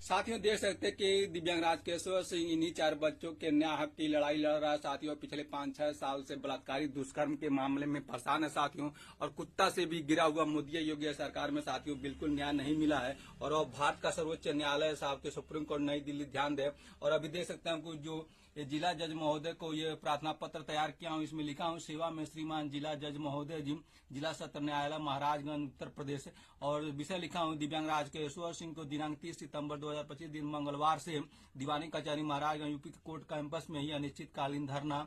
साथियों देख सकते हैं कि दिव्यांग राजकेश्वर सिंह इन्हीं 4 बच्चों के न्याय हक की लड़ाई लड़ रहा है साथियों। पिछले 5-6 साल से बलात्कारी दुष्कर्म के मामले में परेशान है साथियों, और कुत्ता से भी गिरा हुआ मोदी योगी सरकार में साथियों बिल्कुल न्याय नहीं मिला है। और अब भारत का सर्वोच्च न्यायालय साथियों सुप्रीम कोर्ट नई दिल्ली ध्यान दे। और अभी देख सकते हैं जो ये जिला जज महोदय को ये प्रार्थना पत्र तैयार किया हूँ, इसमें लिखा हूँ सेवा में श्रीमान जिला जज महोदय जी, जिला सत्र न्यायालय महाराजगंज उत्तर प्रदेश। और विषय लिखा हूँ दिव्यांग राजकेश्वर सिंह को दिनांक 30 सितंबर 2025 दिन मंगलवार से दीवानी कचहरी महाराजगंज यूपी कोर्ट कैंपस में ही अनिश्चितकालीन धरना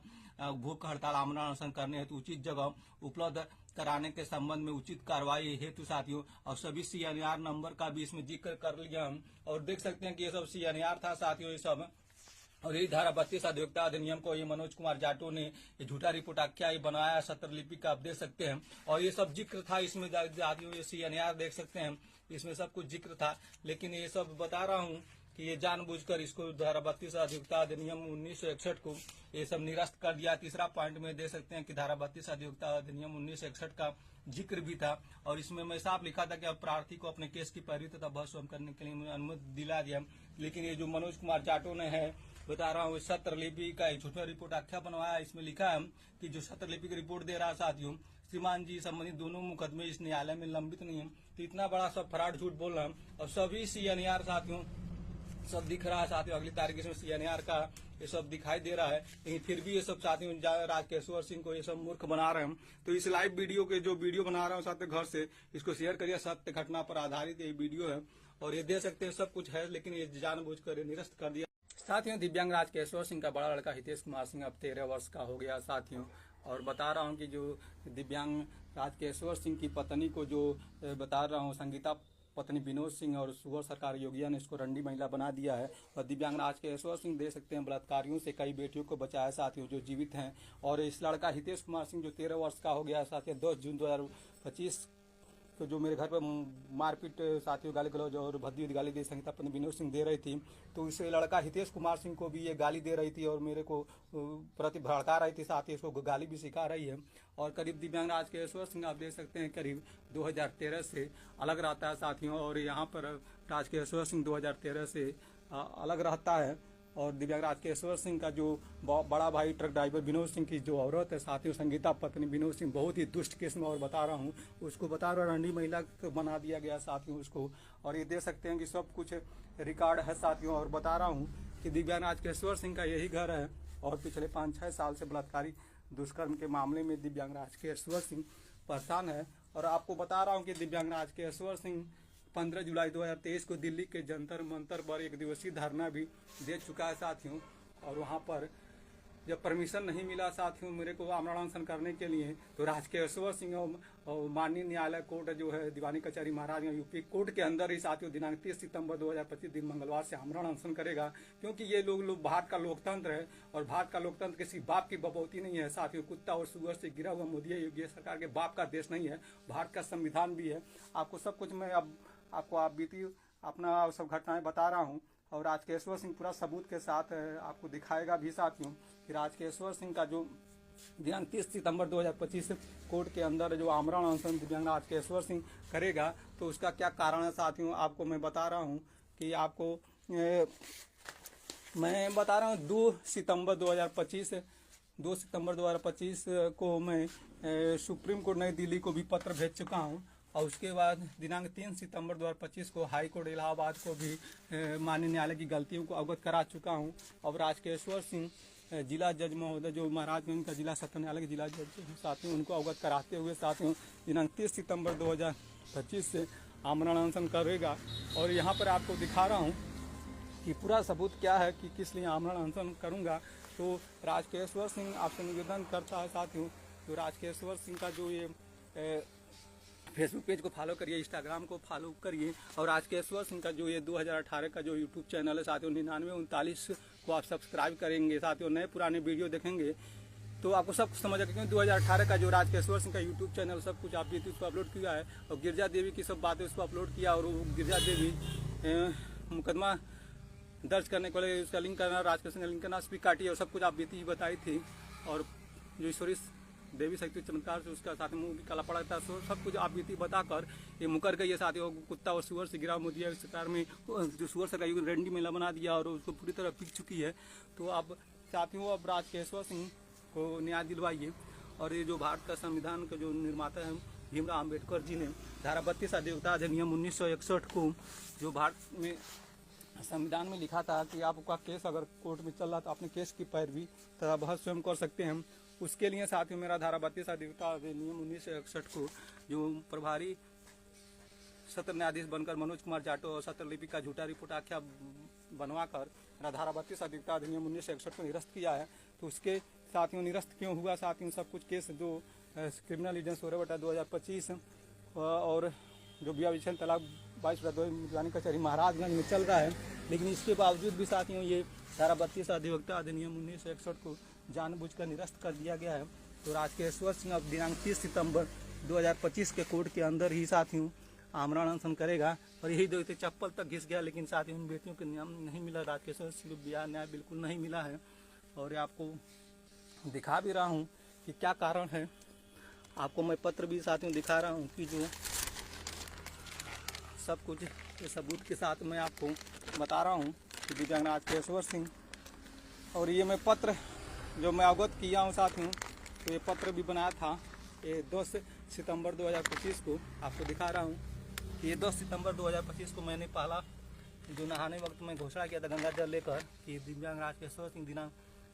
भूख हड़ताल आमरण अनशन करने हेतु उचित जगह उपलब्ध कराने के संबंध में उचित कार्रवाई हेतु साथियों। और सभी CNR नंबर का भी इसमें जिक्र कर लिया हम। और देख सकते हैं कि ये सब CNR था साथियों ये सब। और यही धारा 32 अधिवक्ता अधिनियम को ये मनोज कुमार जाटो ने ये झूठा रिपोर्ट आख्या ये बनाया सत्र लिपि का आप देख सकते हैं। और ये सब जिक्र था इसमें जातियों ये CNR देख सकते हैं, इसमें सब कुछ जिक्र था। लेकिन ये सब बता रहा हूँ कि ये जानबूझकर इसको धारा 32 अधिवक्ता अधिनियम 1961 को ये सब निरस्त कर दिया। तीसरा पॉइंट में देख सकते हैं कि धारा 32 अधिवक्ता अधिनियम 1961 का जिक्र भी था। और इसमें मैं साफ लिखा था कि अब प्रार्थी को अपने केस की पैरवी तथा बहस करने के लिए अनुमति दिला दिया। लेकिन ये जो मनोज कुमार जाटो ने है बता रहा हूँ सत्र लिपि का एक झूठा रिपोर्ट आख्या बनवाया। इसमें लिखा है कि जो सत्र लिपि की रिपोर्ट दे रहा है साथियों श्रीमान जी संबंधित दोनों मुकदमे इस न्यायालय में लंबित नहीं है। तो इतना बड़ा सब फराड झूठ बोल रहा है। और सभी CNR साथियों सब दिख रहा है साथियों, अगली तारीख इसमें CNR का ये सब दिखाई दे रहा है। लेकिन फिर भी ये सब साथियों राजकेश्वर सिंह को ये सब मूर्ख बना रहे हैं। तो इस लाइव वीडियो के जो वीडियो बना रहा हूँ साथियों घर से, इसको शेयर करिए। सत्य घटना पर आधारित ये वीडियो है और ये दे सकते हैं सब कुछ है, लेकिन ये जानबूझकर निरस्त कर दिया। साथियों दिव्यांग राजकेश्वर सिंह का बड़ा लड़का हितेश कुमार सिंह अब 13 वर्ष का हो गया साथियों। और बता रहा हूं कि जो दिव्यांग राजकेश्वर सिंह की पत्नी को जो बता रहा हूं संगीता पत्नी विनोद सिंह और सुवर सरकार योगिया ने इसको रंडी महिला बना दिया है। और दिव्यांग राजकेश्वर सिंह दे सकते हैं बलात्कारियों से कई बेटियों को बचाया साथियों जो जीवित हैं। और इस लड़का हितेश कुमार सिंह जो 13 वर्ष का हो गया साथियों 10 जून 2025 तो जो मेरे घर पर मारपीट साथियों गाली गलौज और भद्दी गाली दे संगीता पत्नी विनोद सिंह दे रही थी, तो इस लड़का हितेश कुमार सिंह को भी ये गाली दे रही थी और मेरे को प्रति भड़का रही थी साथ ही इसको गाली भी सिखा रही है। और करीब दिव्यांग राजकेश्वर सिंह आप देख सकते हैं करीब 2013 से अलग रहता है साथियों। और यहाँ पर राजकेश्वर सिंह 2013 से अलग रहता है। और दिव्यांग राजकेश्वर सिंह का जो बड़ा भाई ट्रक ड्राइवर विनोद सिंह की जो औरत है साथियों संगीता पत्नी विनोद सिंह बहुत ही दुष्ट किस्म और बता रहा हूँ उसको बता रहा रंडी महिला बना दिया गया साथियों उसको। और ये देख सकते हैं कि सब कुछ रिकॉर्ड है साथियों। और बता रहा हूँ कि दिव्यांग राजकेश्वर सिंह का यही घर है और पिछले 5-6 साल से बलात्कारी दुष्कर्म के मामले में दिव्यांग राजकेश्वर सिंह परेशान है। और आपको बता रहा हूँ कि दिव्यांग राजकेश्वर सिंह 15 जुलाई 2023 को दिल्ली के जंतर मंतर पर 1 दिवसीय धरना भी दे चुका है साथियों। और वहां पर जब परमिशन नहीं मिला साथियों मेरे को आमरण अनशन करने के लिए, तो राजकेश्वर सिंह और माननीय न्यायालय कोर्ट जो है दीवानी कचहरी महाराजगंज यूपी कोर्ट के अंदर ही साथियों दिनांक 30 सितंबर 2025 दिन मंगलवार से आमरण अनशन करेगा। क्योंकि ये लोग भारत का लोकतंत्र है और भारत का लोकतंत्र किसी बाप की बपौती नहीं है साथियों। कुत्ता और सुअर से गिरा हुआ मोदी योगी सरकार के बाप का देश नहीं है, भारत का संविधान भी है। आपको सब कुछ मैं अब आपको आप बीती अपना सब घटनाएं बता रहा हूं। और राजकेश्वर सिंह पूरा सबूत के साथ आपको दिखाएगा भी साथियों कि राजकेश्वर सिंह का जो दिनांक 30 सितंबर 2025 कोर्ट के अंदर जो आमरण अनशन दिव्यांग राजकेश्वर सिंह करेगा तो उसका क्या कारण है साथियों आपको मैं बता रहा हूं कि आपको मैं बता रहा हूं 2 सितंबर 2025 को मैं सुप्रीम कोर्ट नई दिल्ली को भी पत्र भेज चुका हूं। और उसके बाद दिनांक 3 सितंबर 2025 को हाई कोर्ट इलाहाबाद को भी माननीय न्यायालय की गलतियों को अवगत करा चुका हूं। और राजकेश्वर सिंह जिला जज महोदय जो महाराजगंज का जिला सत्र न्यायालय के जिला जज साथियों उनको अवगत कराते हुए साथियों दिनांक 30 सितंबर 2025 से आमरण अनशन करेगा। और यहाँ पर आपको दिखा रहा हूँ कि पूरा सबूत क्या है कि किस लिए आमरण अनशन करूँगा। तो राजकेश्वर सिंह आपसे निवेदन करता है साथियों, तो राजकेश्वर सिंह का जो ये फेसबुक पेज को फॉलो करिए, इंस्टाग्राम को फॉलो करिए। और राजकेश्वर सिंह का जो ये 2018 का जो यूट्यूब चैनल है साथियों 9939 को आप सब्सक्राइब करेंगे साथियों, नए पुराने वीडियो देखेंगे तो आपको सब कुछ समझ आएगा। क्योंकि 2018 का जो राजकेश्वर सिंह का यूट्यूब चैनल सब कुछ आप बीती उसको अपलोड किया है। और गिरजा देवी की सब बातें उसको अपलोड किया और वो गिरजा देवी मुकदमा दर्ज करने के लिए उसका लिंक करना राजकेश्वर सिंह का लिंक करना भी काटी और सब कुछ आप बीती बताई थी। और जो ईश्वरी देवी शक्ति चमत्कार से उसका साथ मुंह भी काला पड़ा था। सब कुछ आप बीती बताकर ये मुकर गई है साथियों। कुत्ता और सुअर से गिरा मोदी सरकार में जो सुअर सरकार रेंडी मेला बना दिया और उसको पूरी तरह पीक चुकी है। तो अब साथियों अब राजकेश्वर सिंह को न्याय दिलवाइए। और ये जो भारत का संविधान का जो निर्माता है भीमराव अम्बेडकर जी ने धारा 32 अधिवक्ता अधिनियम 1961 को जो भारत में संविधान में लिखा था कि आपका केस अगर कोर्ट में चल रहा तो अपने केस की पैरवी तथा बहस स्वयं कर सकते हैं। उसके लिए साथियों मेरा धारा 32 अधिवक्ता अधिनियम 1961 को जो प्रभारी सत्र न्यायाधीश बनकर मनोज कुमार जाटो और सत्र लिपि का झूठा रिपोर्ट आख्या बनवाकर धारा 32 अधिवक्ता अधिनियम 1961 को निरस्त किया है। तो उसके साथियों निरस्त क्यों हुआ साथियों, सब कुछ केस जो क्रिमिनल एविडेंस 16/2025 और जो बिया विछन तलाक 22/2 कचहरी महाराजगंज में चल रहा है। लेकिन इसके बावजूद भी साथियों ये धारा 32 अधिवक्ता अधिनियम 1961 को जानबूझकर निरस्त कर दिया गया है। तो राजकेश्वर सिंह अब दिनांक 30 सितंबर 2025 के कोर्ट के अंदर ही साथियों आमरण अनशन करेगा। और यही देखते चप्पल तक घिस गया, लेकिन साथियों उन बेटियों को न्याय नहीं मिला। राजकेश्वर सिंह को न्याय बिल्कुल नहीं मिला है। और आपको दिखा भी रहा हूँ कि क्या कारण है। आपको मैं पत्र भी साथियों दिखा रहा हूँ कि जो सब कुछ ये सबूत के साथ मैं आपको बता रहा हूँ कि दिव्यांग राजकेश्वर सिंह। और ये मैं पत्र जो मैं अवगत किया हूँ साथियों, तो ये पत्र भी बनाया था ये 10 सितंबर 2025 को। आपको दिखा रहा हूँ कि ये 10 सितंबर 2025 को मैंने पहला जो नहाने वक्त में घोषणा किया था गंगा जल लेकर कि दिव्यांग राजकेश्वर सिंह दिनांक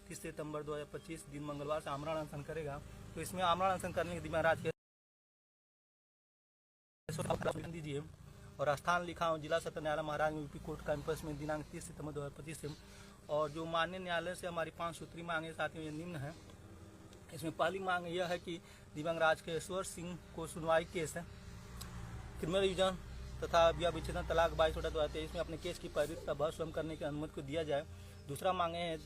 30 सितंबर 2025 दिन मंगलवार से आमरण अनशन करेगा। तो इसमें आमरण अनशन करने के दिव्यांग राजकेश्वर दीजिए। और स्थान लिखा हूँ जिला सत्र न्यायालय महाराज यूपी कोर्ट कैंपस में दिनांक 30 सितंबर 2025 से। और जो माननीय न्यायालय से हमारी 5 सूत्री मांगे साथियों ये निम्न है। इसमें पहली मांग यह है कि दिव्यांग राजकेश्वर सिंह को सुनवाई केस है क्रिमिनल रिविजन तथा बिया विच्छेदन तलाक 22/2023 में अपने केस की पैरवी तथा बहस स्वयं करने की अनुमति को दिया जाए। दूसरा मांगे है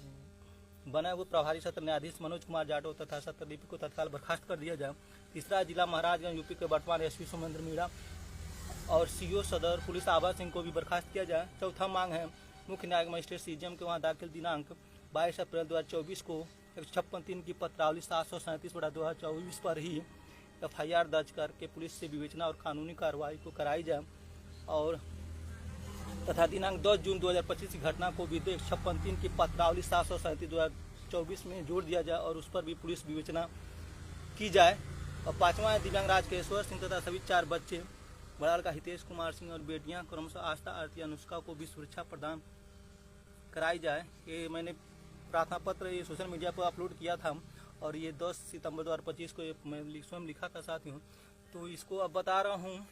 बने हुए प्रभारी सत्र न्यायाधीश मनोज कुमार जाटो तथा सत्र लिपि को तत्काल बर्खास्त कर दिया जाए। तीसरा जिला महाराजगंज यूपी के वर्तमान एसपी सोमेंद्र मीणा और सीओ सदर पुलिस आभा सिंह को भी बर्खास्त किया जाए। चौथा मांग है मुख्य न्यायिक मजिस्ट्रेट सीजीएम के वहाँ दाखिल दिनांक 22 अप्रैल 2024 को 156(3) की पत्रावली 737/2024 पर ही FIR दर्ज करके पुलिस से विवेचना और कानूनी कार्रवाई को कराई जाए। और तथा दिनांक 10 जून 2025 की घटना को भी 156(3) की पत्रावली 737/2024 में जोड़ दिया जाए और उस पर भी पुलिस विवेचना की जाए। और पाँचवा है दिव्यांग राजकेश्वर सिंह तथा सभी 4 बच्चे बड़ाल का हितेश कुमार सिंह और बेटियां क्रमशः आस्था आरती अनुष्का को भी सुरक्षा प्रदान कराई जाए। ये मैंने प्रार्थना पत्र ये सोशल मीडिया पर अपलोड किया था और ये 10 सितंबर 2025 को मैं स्वयं लिखा था साथियों। तो इसको अब बता रहा हूँ,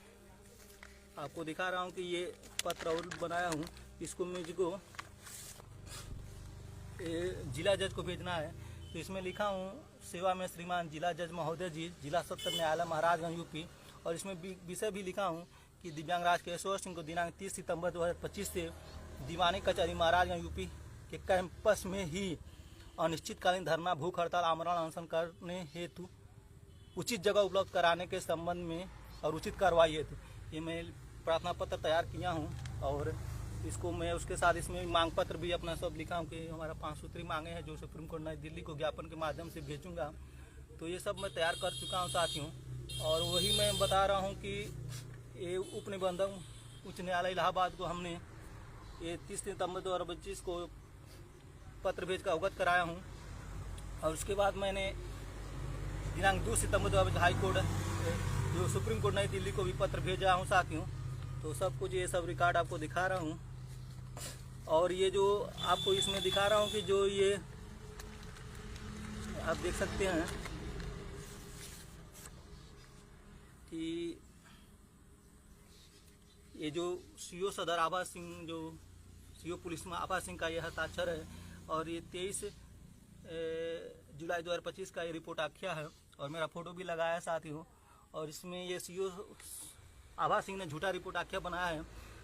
आपको दिखा रहा हूँ कि ये पत्र और बनाया हूँ। इसको मुझको जिला जज को भेजना है। तो इसमें लिखा हूँ सेवा में श्रीमान जिला जज महोदय जी, जिला सत्र न्यायालय महाराजगंज यूपी। और इसमें विषय भी लिखा हूँ कि दिव्यांग राजकेश्वर सिंह को दिनांक 30 सितंबर 2025 से दीवानी कचहरी महाराजगंज यूपी के कैंपस में ही अनिश्चितकालीन धरना भूख हड़ताल आमरण अनशन करने हेतु उचित जगह उपलब्ध कराने के संबंध में और उचित कार्रवाई हेतु ये मैं प्रार्थना पत्र तैयार किया हूँ। और इसको मैं उसके साथ इसमें मांग पत्र भी अपना सब लिखा हूँ कि हमारा 5 सूत्री मांगे हैं जो सुप्रीम कोर्ट नई दिल्ली को ज्ञापन के माध्यम से भेजूंगा। तो ये सब मैं तैयार कर चुका हूँ साथियों। और वही मैं बता रहा हूँ कि ये उप निबंधक उच्च न्यायालय इलाहाबाद को हमने ये 30 सितंबर 2025 को पत्र भेज कर अवगत कराया हूँ। और उसके बाद मैंने दिनांक 2 सितंबर 2025 हाई कोर्ट जो सुप्रीम कोर्ट नई दिल्ली को भी पत्र भेजा हूँ साथियों। तो सब कुछ ये सब रिकॉर्ड आपको दिखा रहा हूँ। और ये जो आपको इसमें दिखा रहा हूँ कि जो ये आप देख सकते हैं कि ये जो सीओ सदर आभा सिंह जो सीओ पुलिस में आभा सिंह का ये हस्ताक्षर है। और ये 23 जुलाई 2025 का ये रिपोर्ट आख्या है और मेरा फोटो भी लगाया है साथियों। और इसमें ये सीओ आभा सिंह ने झूठा रिपोर्ट आख्या बनाया है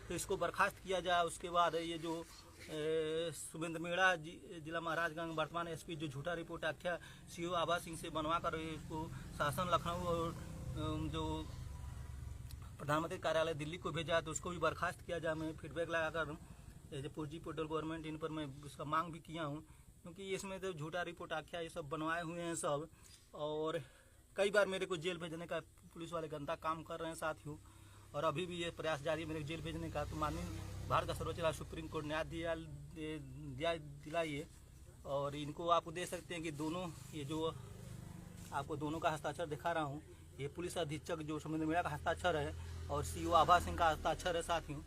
तो इसको बर्खास्त किया जाए। उसके बाद ये जो सुमेंद्र मीणा जिला महाराजगंज वर्तमान एसपी जो झूठा रिपोर्ट आख्या सीओ आभा सिंह से बनवा कर इसको शासन लखनऊ और जो प्रधानमंत्री कार्यालय दिल्ली को भेजा तो उसको भी बर्खास्त किया जाए। मैं फीडबैक लगाकर जो पूर्जी पोर्टल गवर्नमेंट इन पर मैं उसका मांग भी किया हूँ क्योंकि इसमें तो झूठा रिपोर्ट आख्या ये सब बनवाए हुए हैं सब। और कई बार मेरे को जेल भेजने का पुलिस वाले गंदा काम कर रहे हैं साथियों, और अभी भी ये प्रयास जारी है मेरे को जेल भेजने का। तो माननीय भारत का सर्वोच्च न्यायालय सुप्रीम कोर्ट न्याय दिलाइए। और इनको आप देख सकते हैं कि दोनों, ये जो आपको दोनों का हस्ताक्षर दिखा रहा हूँ, ये पुलिस अधीक्षक जो समुद्र मीणा का हस्ताक्षर है और सीओ आभा सिंह का हस्ताक्षर है साथियों।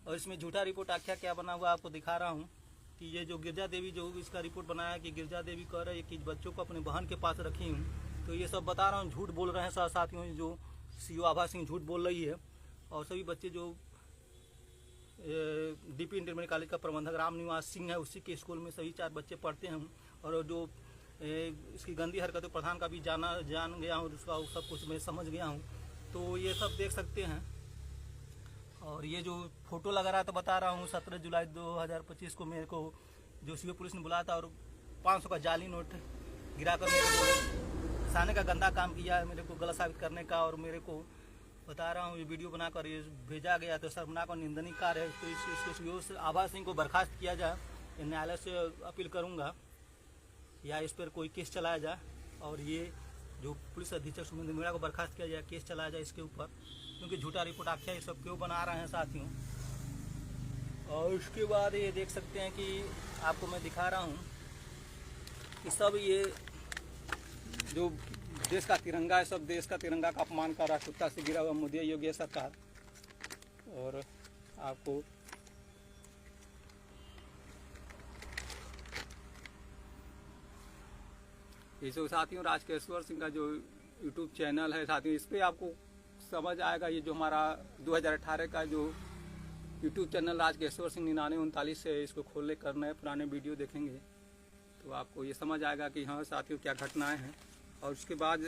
और इसमें झूठा रिपोर्ट आख्या क्या बना हुआ आपको दिखा रहा हूँ कि ये जो गिरजा देवी जो इसका रिपोर्ट बनाया है कि गिरजा देवी कह रहे हैं कि बच्चों को अपने बहन के पास रखी हूँ, तो ये सब बता रहा हूँ, झूठ बोल रहे हैं साथियों। जो सीओ आभा सिंह झूठ बोल रही है। और सभी बच्चे जो डीपी इंटरमीडिएट कॉलेज का प्रबंधक राम निवास सिंह है, उसी के स्कूल में सभी 4 बच्चे पढ़ते हैं। और जो इसकी गंदी हरकतें प्रधान का भी जान गया हूँ, उसका सब कुछ मैं समझ गया हूँ। तो ये सब देख सकते हैं। और ये जो फोटो लगा रहा था बता रहा हूँ, 17 जुलाई 2025 को मेरे को जो सीओ पुलिस ने बुलाया था और 500 का जाली नोट गिराकर मेरे को फंसाने का गंदा काम किया है, मेरे को गलत साबित करने का। और मेरे को बता रहा हूँ ये वीडियो बनाकर ये भेजा गया, तो शर्मनाक और निंदनीय कार्य है। तो इसके सीओ से आभा सिंह को बर्खास्त किया जाए। न्यायालय से अपील करूँगा या इस पर कोई केस चलाया जाए। और ये जो पुलिस अधीक्षक सुमिंदर मीणा को बर्खास्त किया जाए, केस चलाया जाए इसके ऊपर, क्योंकि झूठा रिपोर्ट आख्या ये सब क्यों बना रहे हैं साथियों। और उसके बाद ये देख सकते हैं कि आपको मैं दिखा रहा हूँ कि सब ये जो देश का तिरंगा है, सब देश का तिरंगा का अपमान कर रहा है, कुत्ता से गिरा हुआ मोदी योगी सरकार। और आपको ये जो साथियों राजकेश्वर सिंह का जो यूट्यूब चैनल है साथियों, इस पर आपको समझ आएगा। ये जो हमारा 2018 का जो यूट्यूब चैनल राजकेश्वर सिंह 9939 से इसको खोलने करना है, पुराने वीडियो देखेंगे तो आपको ये समझ आएगा कि हाँ साथियों क्या घटनाएं हैं। और उसके बाद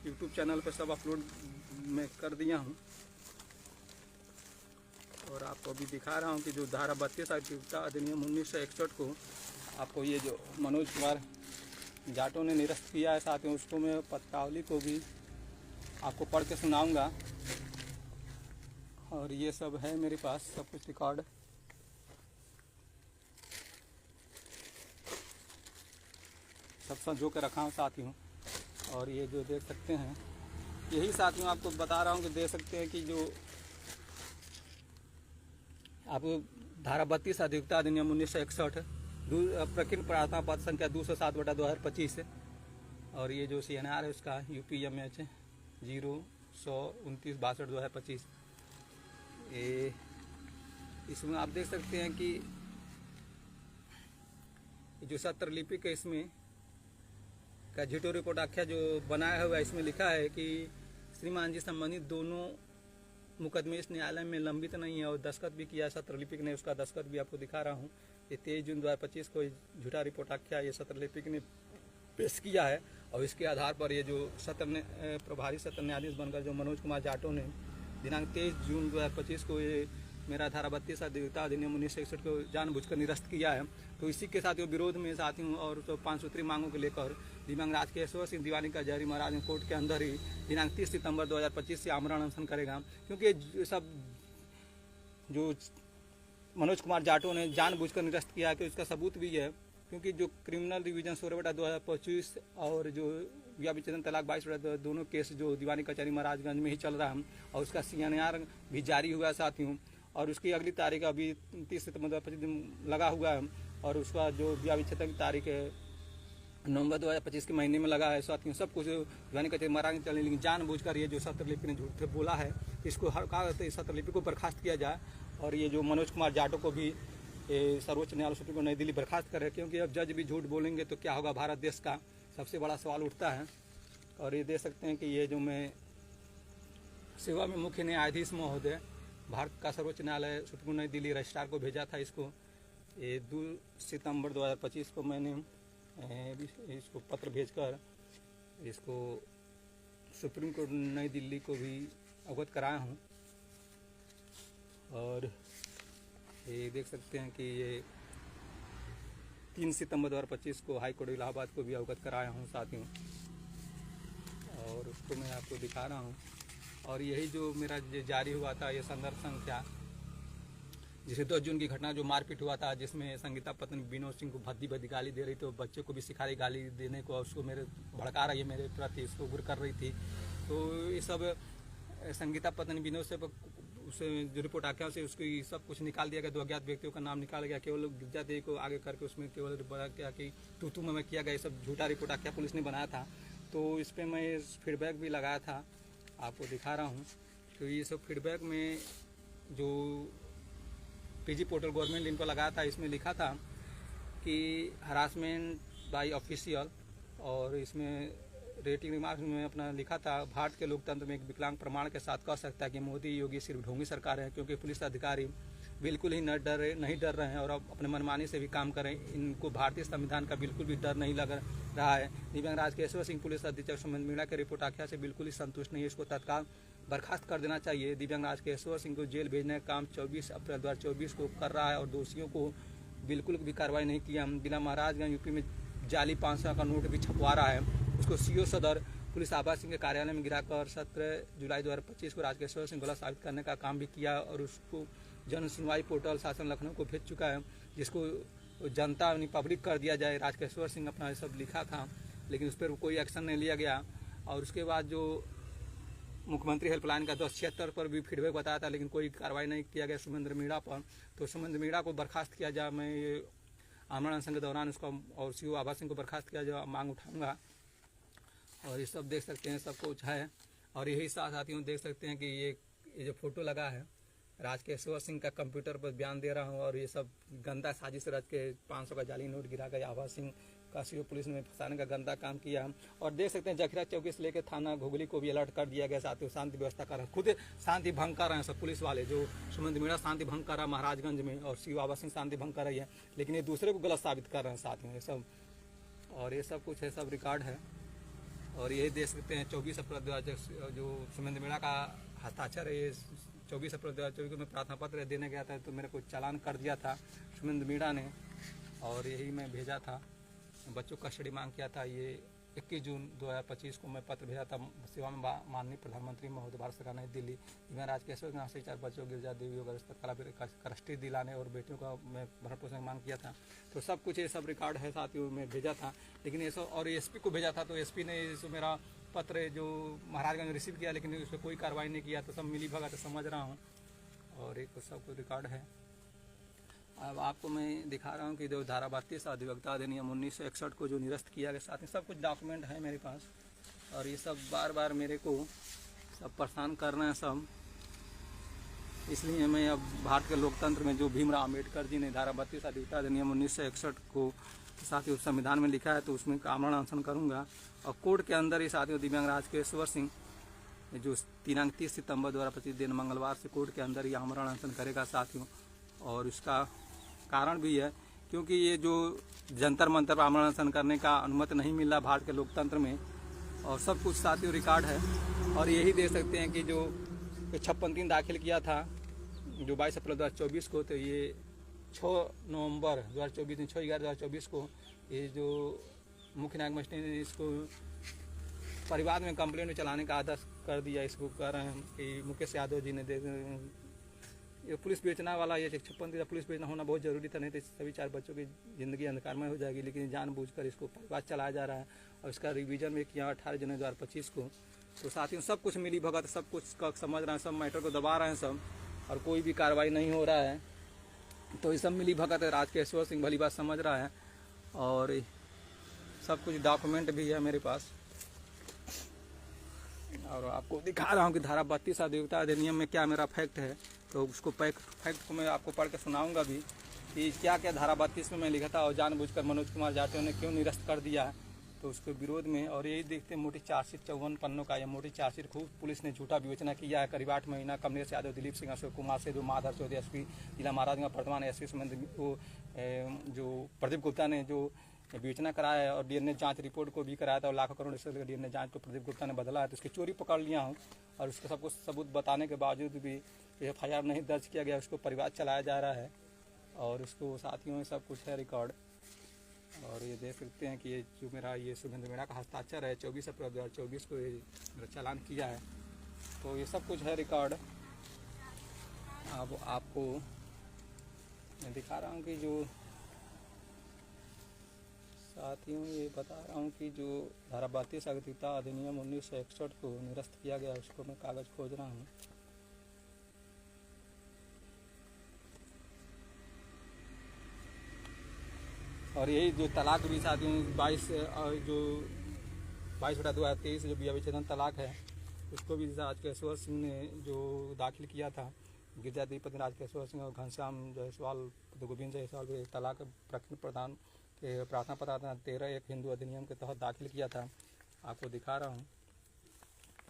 यूट्यूब चैनल पर सब अपलोड मैं कर दिया हूँ। और आपको अभी दिखा रहा हूँ कि जो धारा 32 अधिनियम 1961 को आपको ये जो मनोज कुमार जाटों ने निरस्त किया है साथियों, उसको मैं पत्रावली को भी आपको पढ़ के सुनाऊंगा। और ये सब है मेरे पास सब कुछ रिकॉर्ड। सब संजो के रखा हूँ साथियों। और ये जो देख सकते हैं, यही साथियों आपको बता रहा हूँ कि देख सकते हैं कि जो आपको धारा 32 अधिनियम 1961 प्रकीर्ण प्रार्थना पत्र संख्या 207/2025 है। और ये जो CNR है उसका UPMH 0-129-62 ये इसमें आप देख सकते हैं कि जो सत्र लिपिक है इसमें का झूठो रिपोर्ट आख्या जो बनाया हुआ है, इसमें लिखा है कि श्रीमान जी संबंधित दोनों मुकदमे इस न्यायालय में लंबित नहीं है। और दस्तखत भी किया सत्र लिपिक ने, उसका दस्तखत भी आपको दिखा रहा हूँ। ये 23 जून 2025 को झूठा रिपोर्ट आख्या ये सत्र लिपिक ने पेश किया है। और इसके आधार पर ये जो प्रभारी सत्र न्यायाधीश बनकर जो मनोज कुमार जाटों ने दिनांक 23 जून 2025 को ये मेरा धारा 32 अधिनियम 1961 को जानबूझकर निरस्त किया है। तो इसी के साथ विरोध में साथियों और तो 5 सूत्री मांगों को लेकर दिव्यांग राजकेश्वर सिंह दीवानी का जहरी महाराज कोर्ट के अंदर ही दिनांक 30 सितंबर 2025 से आमरण अनशन करेगा। क्योंकि सब जो मनोज कुमार जाटों ने जानबूझकर निरस्त किया है कि उसका सबूत भी है। क्योंकि जो क्रिमिनल डिवीजन 16/2025 और जो विवाह विच्छेदन तलाक 22 दोनों केस जो दीवानी कचहरी महाराजगंज में ही चल रहा है और उसका CNR भी जारी हुआ है साथियों। और उसकी अगली तारीख अभी 30 सितंबर 2025 लगा हुआ है। और उसका जो विवाह विच्छेदन की तारीख है नवंबर 2025 के महीने में लगा है साथियों। सब कुछ दीवानी कचहरी महाराजगंज चलने, लेकिन जानबूझकर ये जो सत्र लिपिक ने झूठ बोला है, इसको हर कहा सत्र लिपिक को बर्खास्त किया जाए। और ये जो मनोज कुमार जाटों को भी सर्वोच्च न्यायालय सुप्रीम कोर्ट नई दिल्ली बर्खास्त करे। क्योंकि अब जज भी झूठ बोलेंगे तो क्या होगा, भारत देश का सबसे बड़ा सवाल उठता है। और ये देख सकते हैं कि ये जो मैं सेवा में मुख्य न्यायाधीश महोदय भारत का सर्वोच्च न्यायालय सुप्रीम कोर्ट नई दिल्ली रजिस्ट्रार को भेजा था इसको। ये 2 सितंबर 2025 को मैंने इसको पत्र भेजकर इसको सुप्रीम कोर्ट नई दिल्ली को भी अवगत कराया हूँ। और ये देख सकते हैं कि ये 3 सितंबर 2025 को हाई कोर्ट इलाहाबाद को भी अवगत कराया हूँ साथियों। और उसको मैं आपको दिखा रहा हूँ। और यही जो मेरा जारी हुआ था ये संदर्भ संख्या जैसे 10 जून की घटना जो मारपीट हुआ था, जिसमें संगीता पत्नी विनोद सिंह को भद्दी भद्दी गाली दे रही थी, तो बच्चे को भी सिखा रही गाली देने को, और उसको मेरे भड़का रही है मेरे प्रति, इसको गुर कर रही थी। तो ये सब संगीता पत्नी विनोद से उसे जो रिपोर्ट आख्या से उसको ये सब कुछ निकाल दिया गया, 2 अज्ञात व्यक्तियों का नाम निकाला गया, केवल गिरजा देवी को आगे करके उसमें केवल बता क्या कि तू में किया गया, ये सब झूठा रिपोर्ट आख्या पुलिस ने बनाया था। तो इस पर मैं फीडबैक भी लगाया था, आपको दिखा रहा हूँ। तो ये सब फीडबैक में जो पीजी पोर्टल गवर्नमेंट इन पर लगाया था, इसमें लिखा था कि हरासमेंट बाय ऑफिशियल, और इसमें रेटिंग रिमार्क्स में अपना लिखा था, भारत के लोकतंत्र में एक विकलांग प्रमाण के साथ कह सकता है कि मोदी योगी सिर्फ ढोंगी सरकार है, क्योंकि पुलिस अधिकारी बिल्कुल ही नहीं डर रहे हैं और अब अपने मनमानी से भी काम करें। इनको भारतीय संविधान का बिल्कुल भी डर नहीं लग रहा है। दिव्यांग राजकेश्वर सिंह पुलिस अधीक्षक सुमंत मीणा के रिपोर्ट आख्या से बिल्कुल ही संतुष्ट नहीं है, इसको तत्काल बर्खास्त कर देना चाहिए। दिव्यांग राजकेश्वर सिंह को जेल भेजने का काम 24 अप्रैल 2024 को कर रहा है और दोषियों को बिल्कुल भी कार्रवाई नहीं किया। जिला महाराजगंज यूपी में जाली 500 का नोट भी छपवा रहा है, उसको सीओ सदर पुलिस आभा सिंह के कार्यालय में गिराकर 17 जुलाई 2025 को राजकेश्वर सिंह गलत साबित करने का काम भी किया, और उसको जन सुनवाई पोर्टल शासन लखनऊ को भेज चुका है, जिसको जनता पब्लिक कर दिया जाए। राजकेश्वर सिंह अपना ये सब लिखा था, लेकिन उस पर कोई एक्शन नहीं लिया गया। और उसके बाद जो मुख्यमंत्री हेल्पलाइन का 1076 पर भी फीडबैक बताया था, लेकिन कोई कार्रवाई नहीं किया गया सुमेंद्र मीणा पर। तो सुमेंद्र मीणा को बर्खास्त किया जाए, मैं ये आमरण अनशन के दौरान उसका और सीओ आभा सिंह को बर्खास्त किया जाए, मांग उठाऊंगा। और ये सब देख सकते हैं, सब कुछ है। और यही साथियों देख सकते हैं कि ये जो फोटो लगा है, राजकेश्वर सिंह का कंप्यूटर पर बयान दे रहा हूँ, और ये सब गंदा साजिश रच के 500 का जाली नोट गिरा गया, आभा सिंह का सीओ पुलिस ने फंसाने का गंदा काम किया। और देख सकते हैं जखीरा चौकी से लेकर थाना घुगली को भी अलर्ट कर दिया गया, साथियों शांति व्यवस्था कर रहे हैं, खुद शांति भंग कर रहे हैं सब पुलिस वाले। जो सुमंत मीणा शांति भंग कर रहा है महाराजगंज में, और सीओ आभा सिंह शांति भंग कर रही है, लेकिन ये दूसरे को गलत साबित कर रहे हैं साथियों ये सब। और ये सब कुछ है, सब रिकॉर्ड है। और यही देख सकते हैं 24 अप्रैल जो सुमेंद्र मीणा का हस्ताक्षर है, ये 24 अप्रैल 2024 को मैं प्रार्थना पत्र देने गया था, तो मेरे को चालान कर दिया था सुमेंद्र मीणा ने, और यही मैं भेजा था। बच्चों का कस्टडी मांग किया था। ये 21 जून 2025 को मैं पत्र भेजा था सेवा में माननीय प्रधानमंत्री महोदय भारत सरकार नई दिल्ली। मैं राजकेश्वर गाँव से 4 बच्चों गिरजा देवी वगैरह कस्टडी दिलाने और बेटियों का मैं भरण पोषण मांग किया था। तो सब कुछ ये सब रिकॉर्ड है साथियों, में भेजा था। लेकिन ये सब, और एसपी को भेजा था, तो एसपी ने मेरा पत्र जो महाराजगंज में रिसीव किया, लेकिन उस पर कोई कार्रवाई नहीं किया। तो सब मिली भगत समझ रहा हूँ, और एक सब कुछ रिकॉर्ड है। अब आपको मैं दिखा रहा हूँ कि जो धारा 32 अधिवक्ता अधिनियम 1961 को जो निरस्त किया गया, साथ ही सब कुछ डॉक्यूमेंट है मेरे पास। और ये सब बार बार मेरे को सब परेशान कर रहे हैं सब, इसलिए मैं अब भारत के लोकतंत्र में जो भीमराव अम्बेडकर जी ने धारा 32 अधिवक्ता अधिनियम 1961 को साथ ही संविधान में लिखा है, तो उसमें आमरण अनशन करूँगा। और कोर्ट के अंदर ही साथियों दिव्यांग राजकेश्वर सिंह जो 30 सितंबर 2025 दिन मंगलवार से कोर्ट के अंदर ही आमरण अनशन करेगा साथियों। और इसका कारण भी है क्योंकि ये जो जंतर मंतर पर आमरण अनशन करने का अनुमति नहीं मिल रहा भारत के लोकतंत्र में, और सब कुछ साथियों रिकॉर्ड है। और यही देख सकते हैं कि जो 56 दाखिल किया था जो 22 अप्रैल 2024 को, तो ये 6 नवंबर 2024 6/11/2024 को ये जो मुख्य न्यायिक मजिस्ट्रेट ने इसको परिवार में कंप्लेंट में चलाने का आदेश कर दिया। इसको कह रहे हैं कि मुकेश यादव जी ने ये पुलिस बेचना वाला, ये 56 पुलिस बेचना होना बहुत जरूरी था, नहीं तो सभी 4 बच्चों की ज़िंदगी अंधकारमय हो जाएगी। लेकिन जानबूझकर इसको परिवार चलाया जा रहा है, और इसका रिवीजन में किया 18 जनवरी 2025 को। तो साथियों सब कुछ मिली भगत, सब कुछ का समझ रहे हैं, सब मैटर को दबा रहे हैं सब, और कोई भी कार्रवाई नहीं हो रहा है। तो ये सब मिली भगत है, राजकेश्वर सिंह भली बात समझ रहा है। और सब कुछ डॉक्यूमेंट भी है मेरे पास, और आपको दिखा रहा हूँ कि धारा 32 अधिवक्ता अधिनियम में क्या मेरा फैक्ट है। तो उसको फैक्ट को मैं आपको पढ़ के सुनाऊंगा भी कि क्या क्या धारा 32 में मैं लिखा था, और जानबूझकर मनोज कुमार जाटव ने क्यों निरस्त कर दिया है, तो उसके विरोध में। और यही देखते हैं मोटी चार्जशीट 54 पन्नों का, यह मोटी चार्जशीट खूब पुलिस ने झूठा विवेचना किया है। करीब 8 महीना कमलेश यादव, दिलीप सिंह, अशोक कुमार से जो माधर चौधरी एसपी जिला महाराजगंज वर्तमान एसपी जो प्रदीप गुप्ता ने जो विवेचना कराया है, और डीएनए जांच रिपोर्ट को भी कराया था, और लाखों करोड़ रुपये डीएनए जांच को प्रदीप गुप्ता ने बदला है। तो उसकी चोरी पकड़ लिया हूँ, और उसको सब कुछ सबूत बताने के बावजूद भी FIR नहीं दर्ज किया गया, उसको परिवार चलाया जा रहा है। और उसको साथियों में सब कुछ है रिकॉर्ड। और ये देख सकते हैं कि ये जो मेरा ये सुमेंद्र मीणा का हस्ताक्षर है 24 अप्रैल 2024 को ये मेरा चालान किया है। तो ये सब कुछ है रिकॉर्ड। अब आपको मैं दिखा रहा हूँ कि जो साथियों ये बता रहा हूँ कि जो धारा 32 अगतिकता अधिनियम 1961 को निरस्त किया गया उसको मैं कागज खोज रहा हूँ। और यही जो तलाक भी साथियों 22 जो 22/2023 जो विवाह विच्छेदन तलाक है उसको भी राजकेश्वर सिंह ने जो दाखिल किया था, गिरजा देवी पत्नी राजकेश्वर सिंह और घनश्याम जायसवाल गोविंद जायसवाल को तलाक प्रदान के प्रार्थना पत्र 13(1) हिंदू अधिनियम के तहत दाखिल किया था। आपको दिखा रहा हूँ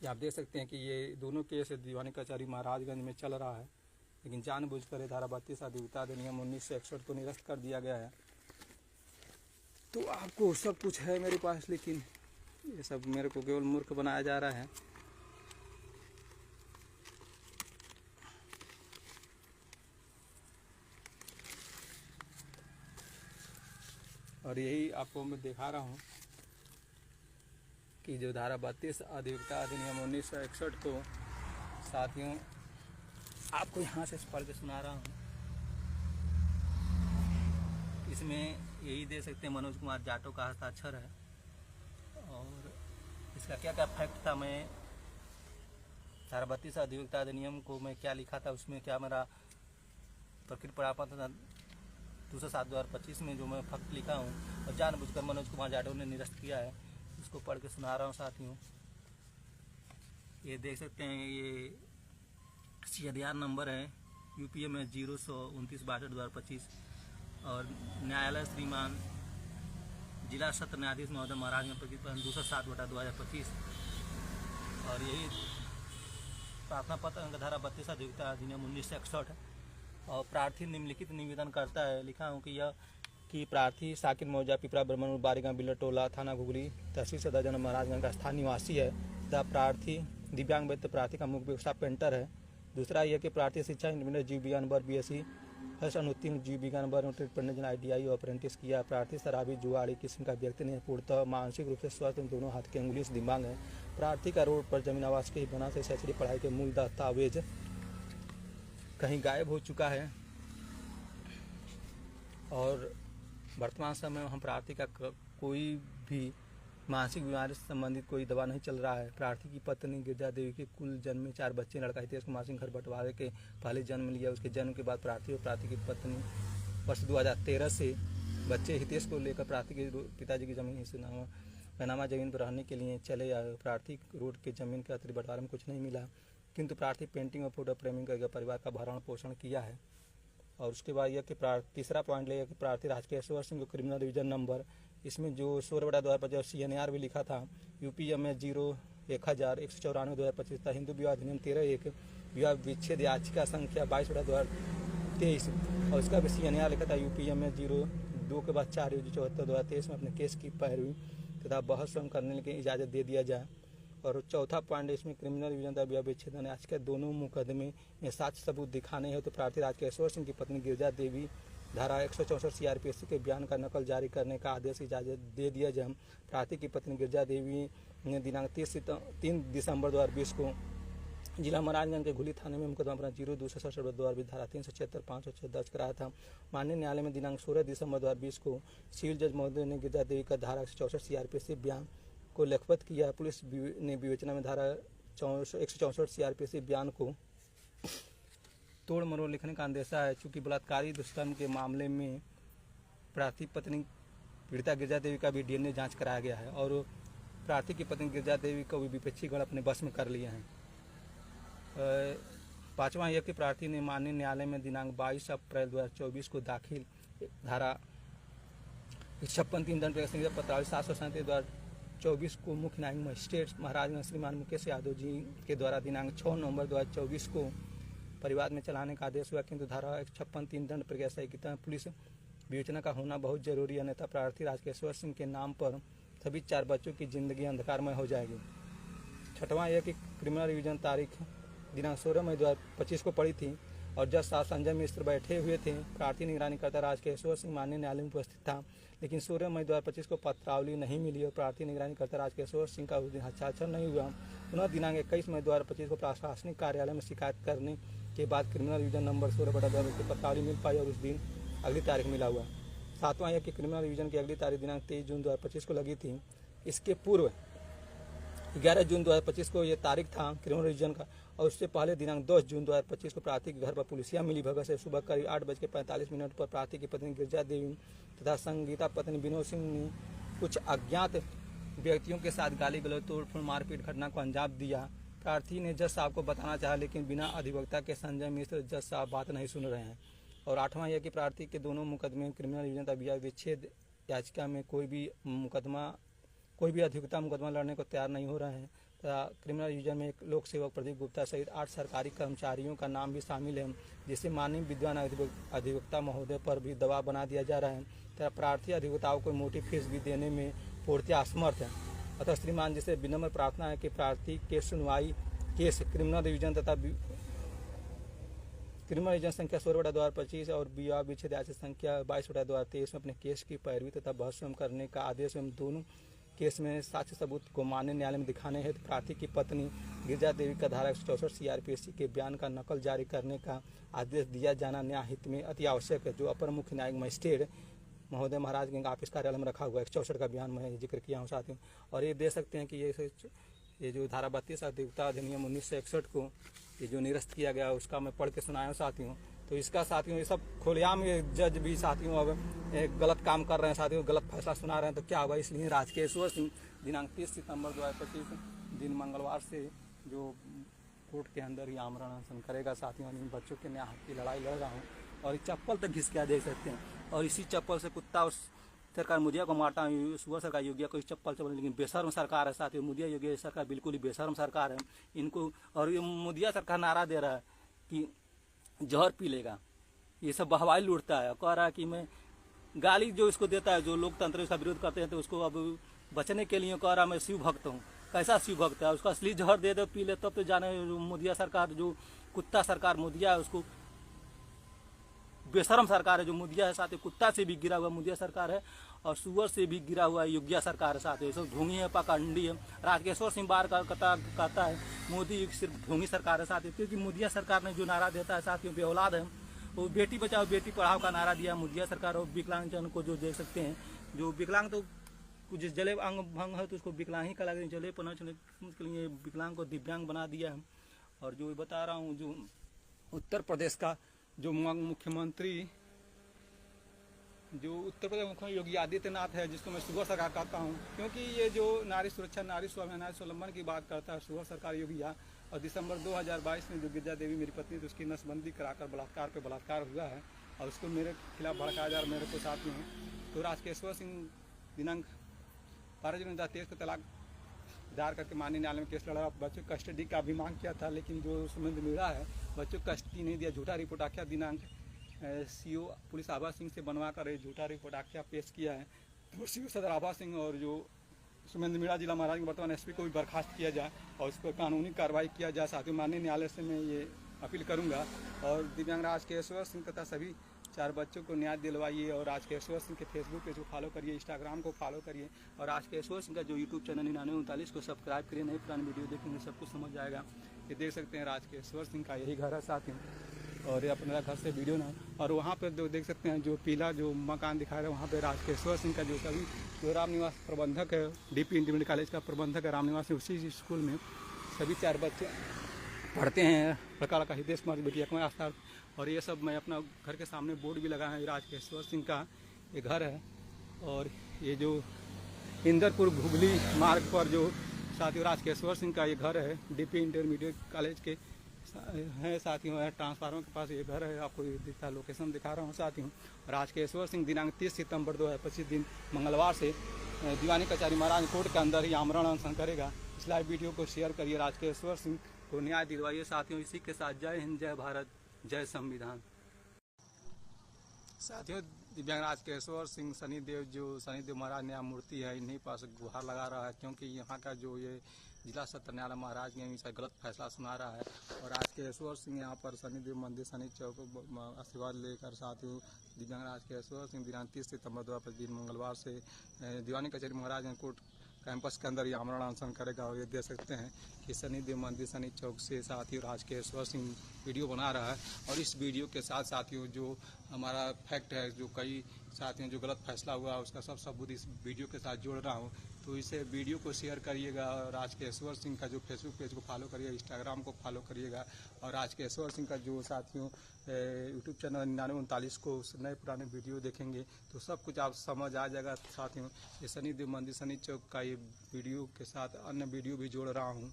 कि आप देख सकते हैं कि ये दोनों केस दीवानी कचहरी महाराजगंज में चल रहा है, लेकिन जानबूझकर धारा 32 अधिनियम 1961 को निरस्त कर दिया गया है। तो आपको सब कुछ है मेरे पास, लेकिन ये सब मेरे को केवल मूर्ख बनाया जा रहा है। और यही आपको मैं दिखा रहा हूँ कि जो धारा 32 अधिनियम 1961 को साथियों आपको यहाँ से पढ़ के सुना रहा हूँ। इसमें यही दे सकते हैं मनोज कुमार जाटव का हस्ताक्षर है और इसका क्या क्या फैक्ट था, मैं धारा 32 अधिनियम को मैं क्या लिखा था, उसमें क्या मेरा प्रकृति प्राप्त था 2/7/2025 में जो मैं फैक्ट लिखा हूँ और जानबूझकर मनोज कुमार जाटव ने निरस्त किया है, इसको पढ़ के सुना रहा हूँ साथियों। ये देख सकते हैं ये CDR नंबर है UPM 029/62/2025 और न्यायालय श्रीमान जिला सत्र न्यायाधीश महोदय महाराजगंज प्रकृति 207/2025 और यही प्रार्थना पत्र धारा 32 अधिनियम 1961 और प्रार्थी निम्नलिखित निवेदन करता है। लिखा हूँ कि यह कि प्रार्थी साकिर मौजा पिपरा ब्रह्मण बारीगांव बिल्ला टोला थाना घुगली तहसील सदर जनपद महाराजगंज का स्थानीय निवासी है तथा प्रार्थी दिव्यांग व्यक्ति प्रार्थी का मुख्य व्यवसाय पेंटर है। दूसरा यह कि प्रार्थी शिक्षा इंटरमीडिएट जीव विज्ञान वर्ग BSc फर्स्ट अनुत्तीर्ण जीव विज्ञान वर्ग ITI और अप्रेंटिस किया। प्रार्थी शराबी जुआड़ी किस्म का व्यक्ति नहीं, पूर्णतः मानसिक रूप से स्वस्थ, दोनों हाथ की अंगुली से दिव्यांग है। प्रार्थी का रोड पर जमीन आवास के बना से शैक्षणिक पढ़ाई के मूल दस्तावेज कहीं गायब हो चुका है और वर्तमान समय में हम प्रार्थी का कोई भी मानसिक बीमारी से संबंधित कोई दवा नहीं चल रहा है। प्रार्थी की पत्नी गिरजा देवी के कुल जन्म में 4 बच्चे, लड़का हितेश कुमार सिंह घर बंटवारे के पहले जन्म लिया। उसके जन्म के बाद प्रार्थी और प्रार्थी की पत्नी वर्ष 2013 से बच्चे हितेश को लेकर प्रार्थी के पिताजी की जमीन पैनामा जमीन पर रहने के लिए चले आए। प्रार्थी रोड के जमीन के अतिरिक्त बंटवारे में कुछ नहीं मिला, किंतु प्रार्थी पेंटिंग और फोटो फ्रेमिंग करके परिवार का भरण पोषण किया है। और उसके बाद यह कि तीसरा पॉइंट लेगा कि प्रार्थी राजकेश्वर सिंह को क्रिमिनल डिवीजन नंबर इसमें जो 16/2025 CNR भी लिखा था UPM 0/1000/194/2025 था। हिंदू विवाह अधिनियम 13(1) विवाह विच्छेद याचिका संख्या 22/2023 और उसका भी CNR लिखा था UPM 02/4/74/2023 में अपने केस की पैरवी तथा बहस करने की इजाज़त दे दिया जाए। और चौथा पॉइंट इसमें क्रिमिनल डिवीजन का विवाह विच्छेदन याचिका दोनों मुकदमे में साक्ष्य सबूत दिखाने हो तो प्रार्थी राजकेश्वर सिंह की पत्नी गिरजा देवी धारा 164 CRPC के बयान का नकल जारी करने का आदेश इजाज़त दे दिया जाए। प्रार्थी की पत्नी गिरजा देवी ने दिनांक 3 दिसंबर 2020 को जिला महाराजगंज के घुली थाने में मुकदमा अपना 0/2/2020 धारा 376, 506 दर्ज कराया था। माननीय न्यायालय में दिनांक 16 दिसंबर 2020 को सिविल जज महोदय ने गिरजा देवी का धारा 164 CRPC बयान को लखपत किया। पुलिस ने विवेचना में धारा 164 CRPC बयान को तोड़ मरोड़ लिखने का अंदेशा है। चूँकि बलात्कारी दुष्कर्म के मामले में प्रार्थी पत्नी पीड़िता गिरजा देवी का भी DNA जांच कराया गया है और प्रार्थी की पत्नी गिरजा देवी को भी विपक्षी गण अपने बस में कर लिए हैं। पांचवा यह कि प्रार्थी ने माननीय न्यायालय में दिनांक 22 अप्रैल 2024 को दाखिल धारा 56(3) दंड संहिता 45/737/2024 को मुख्य न्यायिक मजिस्ट्रेट महाराजगंज श्रीमान मुकेश यादव जी के द्वारा दिनांक 6 नवंबर 2024 को परिवार में चलाने का आदेश हुआ, किंतु धारा 56(3) दंड प्रक्रिया संहिता पुलिस विवेचना का होना बहुत जरूरी है, अन्यथा प्रार्थी राजकेश्वर सिंह के नाम पर सभी 4 बच्चों की जिंदगी अंधकारमय हो जाएगी। छठवां यह कि क्रिमिनल रिवीजन तारीख दिनांक 16 मई 2025 को पड़ी थी और जज साहब संजय मिश्र बैठे हुए थे। प्रार्थी निगरानी करता राजकेश्वर सिंह माननीय न्यायालय में उपस्थित था, लेकिन 16 मई 2025 को पत्रावली नहीं मिली और प्रार्थी निगरानी करता राजकेश्वर सिंह का उस दिन हस्ताक्षर नहीं हुआ। पुनः दिनांक 21 मई 2025 को प्रशासनिक कार्यालय में शिकायत करने के बाद क्रिमिनल डिवीजन नंबर 16/20 की पत्रावली मिल पाई और उस दिन अगली तारीख मिला हुआ। 7वां यह कि क्रिमिनल रिवीजन की अगली तारीख दिनांक 23 जून 2025 को लगी थी। इसके पूर्व 11 जून 2025 को यह तारीख था क्रिमिनल रिवीजन का, और उससे पहले दिनांक 10 जून 2025 को प्रार्थी के घर पर पुलिसिया मिली भगत से सुबह करीब 8:45 पर प्रार्थी की पत्नी गिरजा देवी तथा संगीता पत्नी विनोद सिंह ने कुछ अज्ञात व्यक्तियों के साथ गाली गलौज, तोड़फोड़, मारपीट घटना को अंजाम दिया। प्रार्थी ने जज साहब को बताना चाहा, लेकिन बिना अधिवक्ता के संजय मिश्र जज साहब बात नहीं सुन रहे हैं। और 8वां यह कि प्रार्थी के दोनों मुकदमे क्रिमिनल रिवीजन तथा विच्छेद याचिका में कोई भी अधिवक्ता मुकदमा लड़ने को तैयार नहीं हो रहे हैं तथा क्रिमिनल रिवीजन में एक लोक सेवक प्रदीप गुप्ता सहित 8 सरकारी कर्मचारियों का नाम भी शामिल है, जिससे माननीय विद्वान अधिवक्ता महोदय पर भी दबाव बना दिया जा रहा है तथा प्रार्थी अधिवक्ताओं को मोटी फीस भी देने में पूर्णतः असमर्थ है। अतः श्रीमान जी से विनम्र प्रार्थना है कि प्रार्थी के सुनवाई केस क्रिमिनल रिवीजन तथा क्रिमिनल रिवीजन संख्या 16/2025 और विवाह विच्छेद याचिका संख्या 22/2023 में अपने केस की पैरवी तथा बहस स्वयं करने का आदेश एवं दोनों केस में साक्ष्य सबूत को मान्य न्यायालय में दिखाने हेतु प्रार्थी की पत्नी गिरजा देवी का धारा 164 CRPC के बयान का नकल जारी करने का आदेश दिया जाना न्याय हित में अति आवश्यक है, जो अपर मुख्य न्यायिक मजिस्ट्रेट महोदय महाराज के ऑफिस कार्यालय में रखा हुआ है। 164 का बयान मैं जिक्र किया हूँ साथियों। और ये देख सकते हैं कि ये जो धारा 32 अधिवक्ता अधिनियम 1961 को ये जो निरस्त किया गया उसका मैं पढ़ के सुनाया हूँ साथियों। तो इसका साथियों ये सब खोलेआम जज भी साथियों अब गलत काम कर रहे हैं साथियों, गलत फैसला सुना रहे हैं। तो क्या हुआ, इसलिए राजकेश्वर सिंह दिनांक 30 सितंबर 2025 दिन मंगलवार से जो कोर्ट के अंदर ही आमरण अनशन करेगा साथियों। इन बच्चों के न्याय की लड़ाई लड़ रहा हूँ और चप्पल तक घिस के देख सकते हैं, और इसी चप्पल से कुत्ता उस सरकार मुदिया को मारता है। सुबह सरकार योगिया को चप्पल चप्पल, लेकिन बेशर्म सरकार है साथियों। मुदिया योगी सरकार बिल्कुल ही बेशर्म सरकार है इनको। और ये मुदिया सरकार नारा दे रहा है कि जहर पी लेगा, ये सब बहवाई लूटता है। कह रहा है कि मैं गाली जो इसको देता है, जो लोकतंत्र का विरोध करते हैं, तो उसको अब बचने के लिए कह रहा मैं शिव भक्त हूँ। कैसा शिव भक्त है, उसका असली जहर दे दो पी ले, तब तो जाने मुदिया सरकार जो कुत्ता सरकार मुदिया है उसको बेशरम सरकार है जो मुदिया है साथ ही। कुत्ता से भी गिरा हुआ मुदिया सरकार है और सुअर से भी गिरा हुआ योगिया सरकार है साथ ही। सब ढोंगी है, पाखंडी है। राजकेश्वर सिंह बार कहता है मोदी सिर्फ ढोंगी सरकार है साथ ही, क्योंकि मुदिया सरकार ने जो नारा देता है साथियों बेऔलाद है, वो बेटी बचाओ बेटी पढ़ाओ का नारा दिया मुदिया सरकार। और विकलांगजन को जो देख सकते हैं, जो विकलांग तो कुछ जले अंग भंग है तो उसको विकलांग ही कहा, जले पर न चले के लिए विकलांग को दिव्यांग बना दिया है। और जो बता रहा हूँ, जो उत्तर प्रदेश का जो मुख्यमंत्री योगी आदित्यनाथ है, जिसको मैं सुअर सरकार कहता हूँ, क्योंकि ये जो नारी सुरक्षा नारी स्वावलंबन की बात करता है सुअर सरकार योगी। और दिसंबर 2022 में जो गिरजा देवी मेरी पत्नी तो उसकी नसबंदी कराकर बलात्कार हुआ है और उसको मेरे खिलाफ भड़काया जा रहा मेरे को साथ में। तो राजकेश्वर सिंह दिनांक 12 जून 2023 को तलाक दायर करके माननीय न्यायालय में केस लड़ा। बच्चों की कस्टडी का भी मांग किया था, लेकिन जो सुमेंद्र मीणा है बच्चों को कस्टडी नहीं दिया। झूठा रिपोर्ट आख्या दिनांक CO पुलिस आभा सिंह से बनवा कर झूठा रिपोर्ट आख्या पेश किया है। तो CO सदर आभा सिंह और जो सुमेंद्र मीणा जिला महाराज के वर्तमान SP को भी बर्खास्त किया जाए और उस पर कानूनी कार्रवाई किया जाए। साथ ही माननीय न्यायालय से मैं ये अपील करूंगा। और दिव्यांग राजकेश्वर सिंह तथा सभी 4 बच्चों को न्याय दिलवाइए। और राजकेश्वर सिंह के फेसबुक पेज को फॉलो करिए, इंस्टाग्राम को फॉलो करिए और राजकेश्वर सिंह का जो यूट्यूब चैनल 9939 को सब्सक्राइब करिए। नई पुरानी वीडियो देखेंगे सब कुछ समझ जाएगा। ये देख सकते हैं राजकेश्वर सिंह का यही घर है साथ ही, और ये अपना घर से वीडियो ना। और वहाँ पर जो देख सकते हैं जो पीला जो मकान दिखा रहे हैं, वहाँ पे राजकेश्वर सिंह का जो सभी जो रामनिवास प्रबंधक है, DP इंटरमीडिएट कॉलेज का प्रबंधक है रामनिवास, उसी स्कूल में सभी 4 बच्चे पढ़ते हैं। लड़का का हितेश कुमार बेटी अकमय आस्था। और ये सब मैं अपना घर के सामने बोर्ड भी लगाया है, राजकेश्वर सिंह का ये घर है। और ये जो इंदरपुर घुगली मार्ग पर जो साथियों राजकेश्वर सिंह का ये घर है, DP इंटरमीडिएट कॉलेज के है साथियों, ट्रांसफार्मर के पास ये घर है। आपको ये दिखता लोकेशन दिखा रहा हूँ साथियों। राजकेश्वर सिंह दिनांक 30 सितंबर 2025 दिन मंगलवार से दीवानी कचहरी महाराज कोर्ट के अंदर ही आमरण अनशन करेगा। इस लाइव वीडियो को शेयर करिए, राजकेश्वर सिंह को न्याय दिलवाइए साथियों। इसी के साथ जय हिंद, जय भारत, जय संविधान। साथियों दिव्यांग राजकेश्वर सिंह शनिदेव महाराज न्यायमूर्ति है, इन्हीं पास गुहार लगा रहा है, क्योंकि यहाँ का जो ये जिला सत्र न्यायालय महाराज ने इनसे गलत फैसला सुना रहा है। और राजकेश्वर सिंह यहाँ पर शनिदेव मंदिर शनि चौक आशीर्वाद लेकर साथियों दिव्यांग राजकेश्वर सिंह दिनांक 30 सितंबर 2025 दिन मंगलवार से दीवानी कचहरी महाराज कोर्ट कैंपस के अंदर ये आमरण अनशन करेगा। और ये देख सकते हैं कि शनिदेव मंदिर शनि चौक से साथियों राजकेश्वर सिंह वीडियो बना रहा है। और इस वीडियो के साथ साथियों जो हमारा फैक्ट है, जो कई साथियों जो गलत फैसला हुआ उसका सब सबूत इस वीडियो के साथ जोड़ रहा हूँ। तो इसे वीडियो को शेयर करिएगा। राजकेश्वर सिंह का जो फेसबुक पेज को फॉलो करिएगा, इंस्टाग्राम को फॉलो करिएगा। और राजकेश्वर सिंह का जो साथियों यूट्यूब चैनल 9939 को नए पुराने वीडियो देखेंगे तो सब कुछ आप समझ आ जाएगा साथियों। ये शनिदेव मंदिर शनि चौक का ये वीडियो के साथ अन्य वीडियो भी जोड़ रहा हूँ।